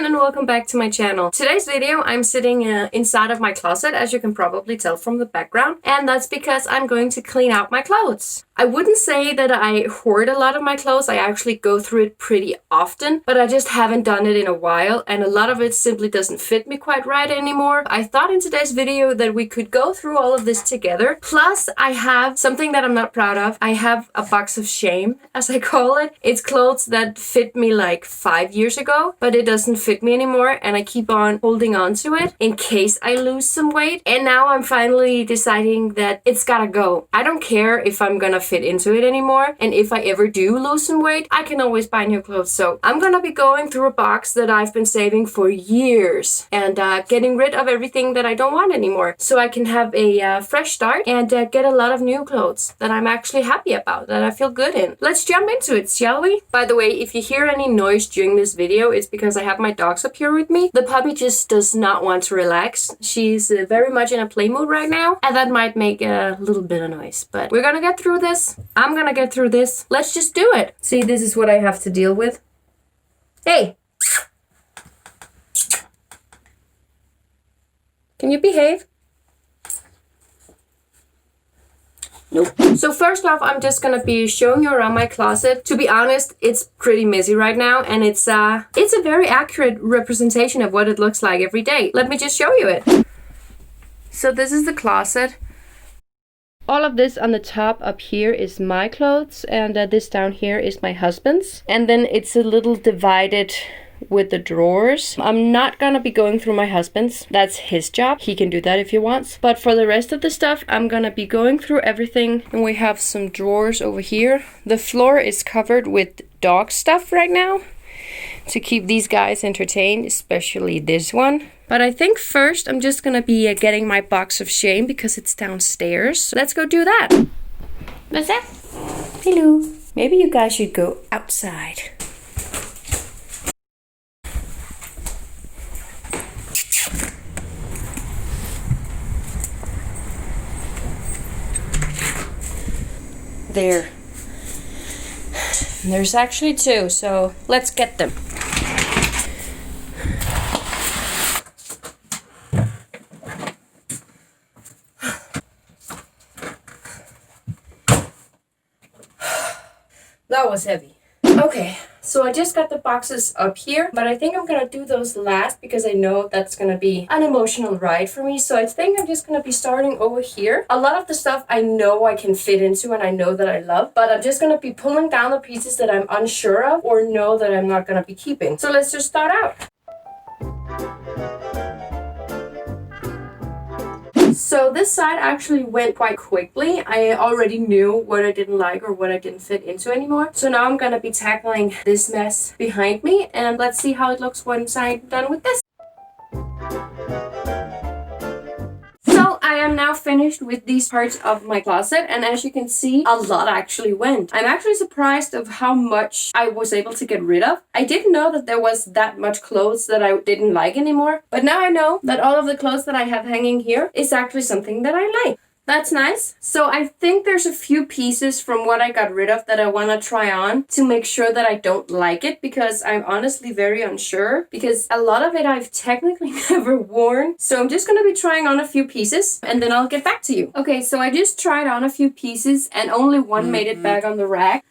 everyone and welcome back to my channel. Today's video I'm sitting inside of my closet, as you can probably tell from the background, and that's because I'm going to clean out my clothes. I wouldn't say that I hoard a lot of my clothes. I actually go through it pretty often, but I just haven't done it in a while, and a lot of it simply doesn't fit me quite right anymore. I thought in today's video that we could go through all of this together. Plus, I have something that I'm not proud of. I have a box of shame, as I call it. It's clothes that fit me like 5 years ago, but it doesn't fit me anymore, and I keep on holding on to it in case I lose some weight. And now I'm finally deciding that it's gotta go. I don't care if I'm gonna fit into it anymore, and if I ever do lose some weight, I can always buy new clothes. So I'm gonna be going through a box that I've been saving for years and getting rid of everything that I don't want anymore, so I can have a fresh start and get a lot of new clothes that I'm actually happy about, that I feel good in. Let's jump into it, shall we? By the way, if you hear any noise during this video, it's because I have my dogs up here with me. The puppy just does not want to relax. She's very much in a play mood right now, and that might make a little bit of noise, but we're gonna get through this. I'm gonna get through this. Let's just do it. See, this is what I have to deal with. Hey! Can you behave? Nope. So first off, I'm just gonna be showing you around my closet. To be honest, it's pretty messy right now, and it's a very accurate representation of what it looks like every day. Let me just show you it. So this is the closet. All of this on the top up here is my clothes, and this down here is my husband's. And then it's a little divided with the drawers. I'm not gonna be going through my husband's. That's his job. He can do that if he wants. But for the rest of the stuff, I'm gonna be going through everything. And we have some drawers over here. The floor is covered with dog stuff right now to keep these guys entertained, especially this one. But I think first I'm just gonna be getting my box of shame because it's downstairs. Let's go do that. What's that? Hello. Maybe you guys should go outside. There. There's actually two, so let's get them. That was heavy. Okay, so I just got the boxes up here, but I think I'm gonna do those last because I know that's gonna be an emotional ride for me. So I think I'm just gonna be starting over here. A lot of the stuff I know I can fit into and I know that I love, but I'm just gonna be pulling down the pieces that I'm unsure of or know that I'm not gonna be keeping. So let's just start out. So this side actually went quite quickly. I already knew what I didn't like or what I didn't fit into anymore. So now I'm gonna be tackling this mess behind me, and let's see how it looks once I'm done with this. So I am now finished with these parts of my closet, and as you can see, a lot actually went. I'm actually surprised of how much I was able to get rid of. I didn't know that there was that much clothes that I didn't like anymore, but now I know that all of the clothes that I have hanging here is actually something that I like. That's nice. So I think there's a few pieces from what I got rid of that I want to try on to make sure that I don't like it, because I'm honestly very unsure, because a lot of it I've technically never worn. So I'm just going to be trying on a few pieces and then I'll get back to you. Okay, so I just tried on a few pieces and only one made it back on the rack.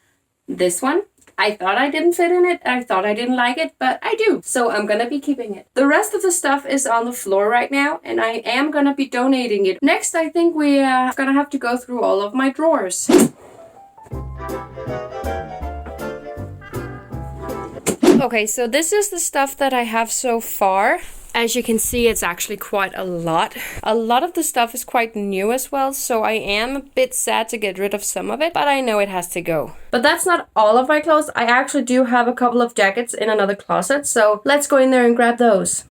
This one. I thought I didn't fit in it. I thought I didn't like it, but I do. So I'm gonna be keeping it. The rest of the stuff is on the floor right now, and I am gonna be donating it. Next, I think we're gonna have to go through all of my drawers. Okay, so this is the stuff that I have so far. As you can see, it's actually quite a lot. A lot of the stuff is quite new as well, so I am a bit sad to get rid of some of it, but I know it has to go. But that's not all of my clothes. I actually do have a couple of jackets in another closet, so let's go in there and grab those.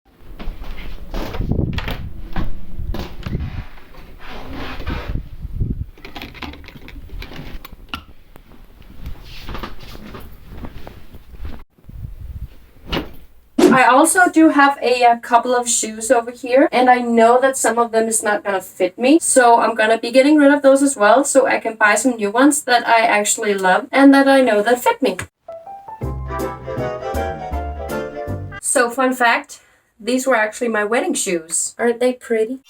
I also do have a couple of shoes over here, and I know that some of them is not gonna fit me, so I'm gonna be getting rid of those as well, so I can buy some new ones that I actually love and that I know that fit me. So fun fact, these were actually my wedding shoes. Aren't they pretty?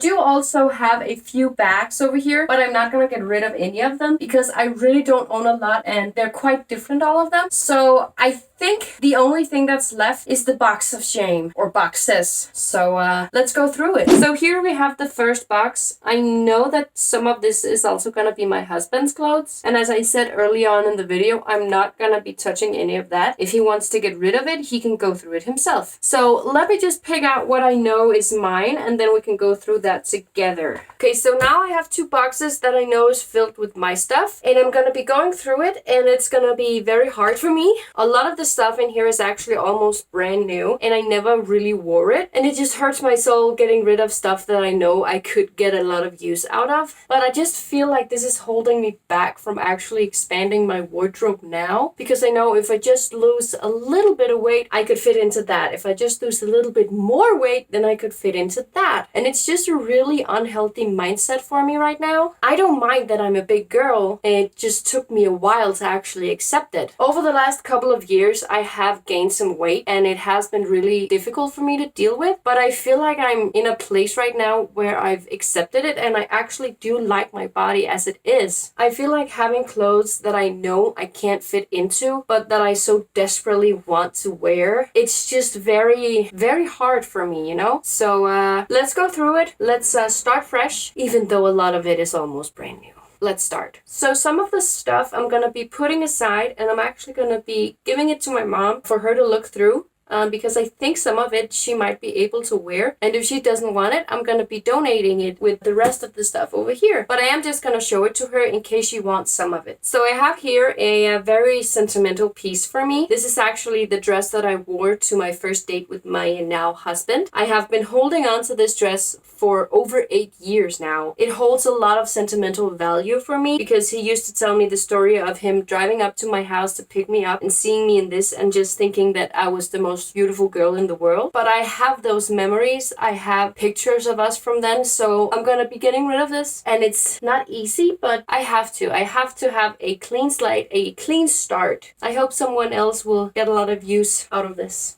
Do also have a few bags over here, but I'm not gonna get rid of any of them because I really don't own a lot and they're quite different, all of them. So I think the only thing that's left is the box of shame, or boxes. So let's go through it. So here we have the first box. I know that some of this is also gonna be my husband's clothes, and as I said early on in the video, I'm not gonna be touching any of that. If he wants to get rid of it, he can go through it himself. So let me just pick out what I know is mine, and then we can go through that together. Okay, so now I have two boxes that I know is filled with my stuff, and I'm gonna be going through it, and it's gonna be very hard for me. A lot of the stuff in here is actually almost brand new, and I never really wore it, and it just hurts my soul getting rid of stuff that I know I could get a lot of use out of. But I just feel like this is holding me back from actually expanding my wardrobe now, because I know if I just lose a little bit of weight, I could fit into that. If I just lose a little bit more weight, then I could fit into that. And it's just a really unhealthy mindset for me right now. I don't mind that I'm a big girl, and it just took me a while to actually accept it. Over the last couple of years, I have gained some weight, and it has been really difficult for me to deal with, but I feel like I'm in a place right now where I've accepted it, and I actually do like my body as it is. I feel like having clothes that I know I can't fit into, but that I so desperately want to wear, it's just very, very hard for me, you know? So let's go through it. Let's start fresh, even though a lot of it is almost brand new. Let's start. So some of the stuff I'm gonna be putting aside, and I'm actually gonna be giving it to my mom for her to look through. Because I think some of it she might be able to wear. And if she doesn't want it, I'm going to be donating it with the rest of the stuff over here. But I am just going to show it to her in case she wants some of it. So I have here a very sentimental piece for me. This is actually the dress that I wore to my first date with my now husband. I have been holding on to this dress for over 8 years now. It holds a lot of sentimental value for me because he used to tell me the story of him driving up to my house to pick me up and seeing me in this and just thinking that I was the most beautiful girl in the world. But I have those memories. I have pictures of us from then, so I'm gonna be getting rid of this. And it's not easy, but I have to. I have to have a clean slate, a clean start. I hope someone else will get a lot of use out of this.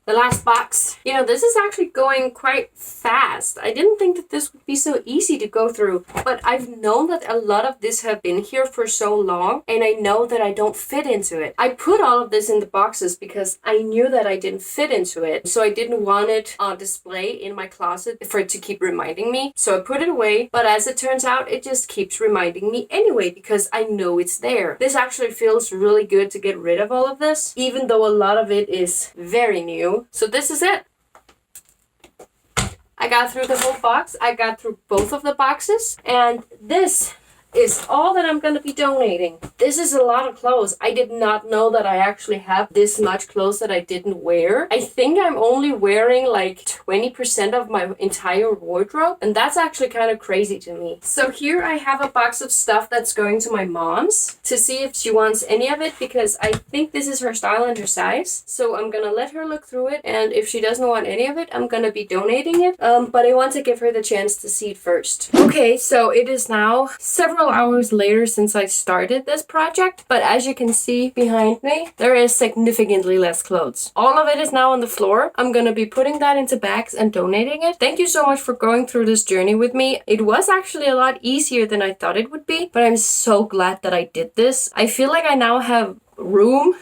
The last box. You know, this is actually going quite fast. I didn't think that this would be so easy to go through, but I've known that a lot of this have been here for so long, and I know that I don't fit into it. I put all of this in the boxes because I knew that I didn't fit into it, so I didn't want it on display in my closet for it to keep reminding me. So I put it away, but as it turns out, it just keeps reminding me anyway because I know it's there. This actually feels really good to get rid of all of this, even though a lot of it is very new. So this is it. I got through the whole box. I got through both of the boxes, and this is all that I'm going to be donating. This is a lot of clothes. I did not know that I actually have this much clothes that I didn't wear. I think I'm only wearing like 20% of my entire wardrobe, and that's actually kind of crazy to me. So here I have a box of stuff that's going to my mom's to see if she wants any of it, because I think this is her style and her size. So I'm gonna let her look through it, and if she doesn't want any of it, I'm gonna be donating it. But I want to give her the chance to see it first. Okay, so it is now several hours later since I started this project, but as you can see behind me, there is significantly less clothes. All of it is now on the floor. I'm gonna be putting that into bags and donating it. Thank you so much for going through this journey with me. It was actually a lot easier than I thought it would be, but I'm so glad that I did this. I feel like I now have room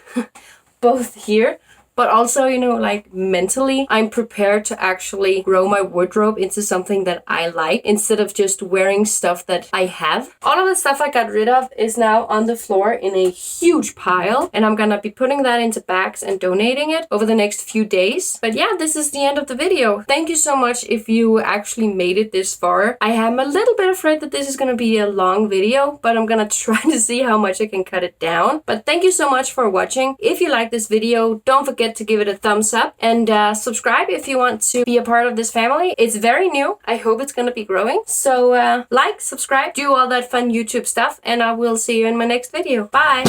both here, but also, you know, like mentally, I'm prepared to actually grow my wardrobe into something that I like instead of just wearing stuff that I have. All of the stuff I got rid of is now on the floor in a huge pile, and I'm gonna be putting that into bags and donating it over the next few days. But yeah, this is the end of the video. Thank you so much if you actually made it this far. I am a little bit afraid that this is gonna be a long video, but I'm gonna try to see how much I can cut it down. But thank you so much for watching. If you like this video, don't forget to give it a thumbs up, and subscribe if you want to be a part of this family. It's very new. I hope it's gonna be growing. So like, subscribe, do all that fun YouTube stuff, and I will see you in my next video. Bye!